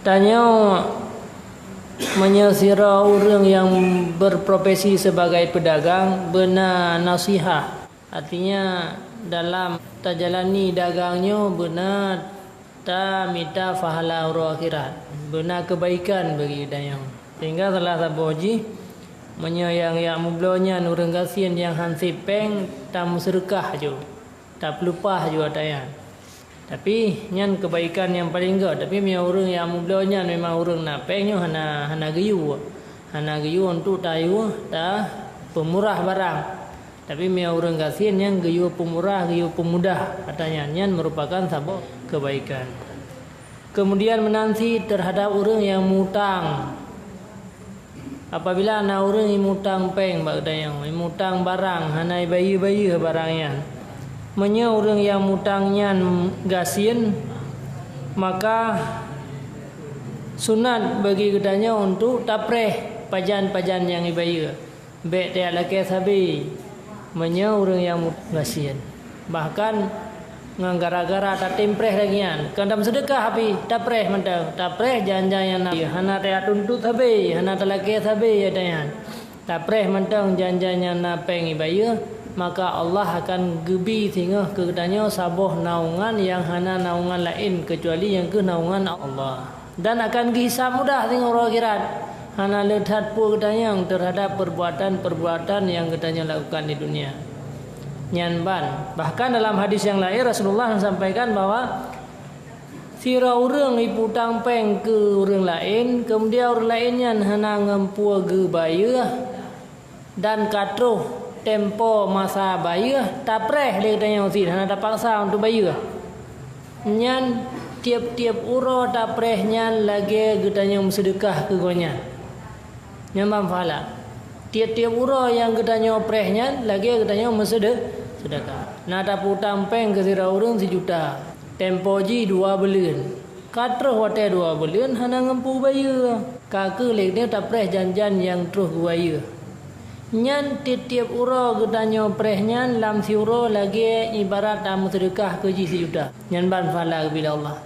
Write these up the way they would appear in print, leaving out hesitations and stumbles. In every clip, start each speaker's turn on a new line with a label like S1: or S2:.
S1: Tanya menyesira orang yang berprofesi sebagai pedagang benar nasihat. Artinya dalam tajalani dagangnya benar tak minta pahala orang akhirat, benar kebaikan bagi dayang. Sehingga salah satu haji menyayang yang mublonya orang kasihan yang hansip peng tak musyrikah jo, tak pelupah jo dayang. Tapi nyan kebaikan yang paling enggak. Tapi punya orang yang mublonya memang orang napengnya hana geyu untuk tayu dah pemurah barang. Tapi punya orang kasihan yang geyu pemurah, geyu pemudah, katanya nyan merupakan sabab kebaikan. Kemudian menanti terhadap orang yang mutang. Apabila ana orang yang mutang peng bagdayang, mutang barang hanai bayi-bayi barangnya. Menya orang yang mutangnya gasin, maka sunat bagi kedanya untuk tapreh pajan-pajan yang ibaya. Bek dia laki sabi. Menya orang yang gasin. Bahkan gara-gara tak tempreh lagian. Kandam sedekah api tapreh mentang. Tapreh janjan yang hana dia tuntut sabi, hana laki sabi ya dayan. Tapreh mentang janjan yang napeng ibaya. Maka Allah akan gebi sehingga kedanya sabuh naungan yang hana naungan lain kecuali yang ke naungan Allah. Dan akan dihisab mudah sehingga orang akhirat. Hana lehat pun kedanya terhadap perbuatan-perbuatan yang kedanya lakukan di dunia. Nyanban. Bahkan dalam hadis yang lain Rasulullah sampaikan bahwa sira orang iputang peng ke orang lain, kemudian orang lainnya hana ngempu ge bayar dan katruh tempo masa bayar tapreh dia tanya usin hana tak paksa untuk bayar nyan tiap-tiap uro tapreh nyan lagi getanya sedekah ke gonya nyan pahala tiap-tiap uro yang getanya preh nyan lagi getanya sedekah nada putang peng ke sira urang 1 juta tempo ji 2 bulan katruh wate 2 bulan hana ngempu bayar kake leknya tapreh janjan yang terus bayar nyan tiap uro gedanya prehnya lam si uro lagi ibarat tamu sedekah ke 1 juta nyan ban pahala bila Allah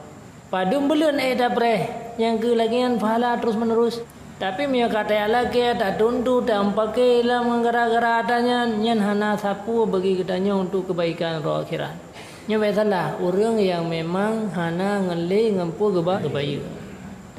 S1: padum bulan tak preh yang ke lagi nyan pahala terus menerus. Tapi mia kata lagi tak tuntu tak pakai lah gara-gara adanya nyan hana sapu bagi gedanya untuk kebaikan roh akhirat. Nya salah orang yang memang hana ngeli ngempu gebaya.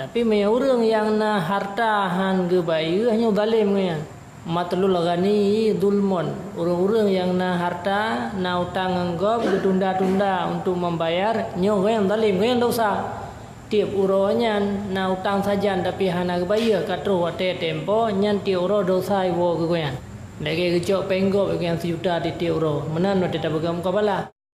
S1: Tapi mia orang yang na harta han gebaya hanya zalim nya. Matlul ghani zulmun. Orang-orang yang na harta, na utang anggap ditunda-tunda untuk membayar, nyo yang zalim, yang dosa. Tiap uronya na utang saja tapi hana bayar katro wate tempo nyan tiap uro dosa iwo kegoyan. Lagi kecok penggop yang 1 juta di tiap uro. Menan wate tabagam kabala.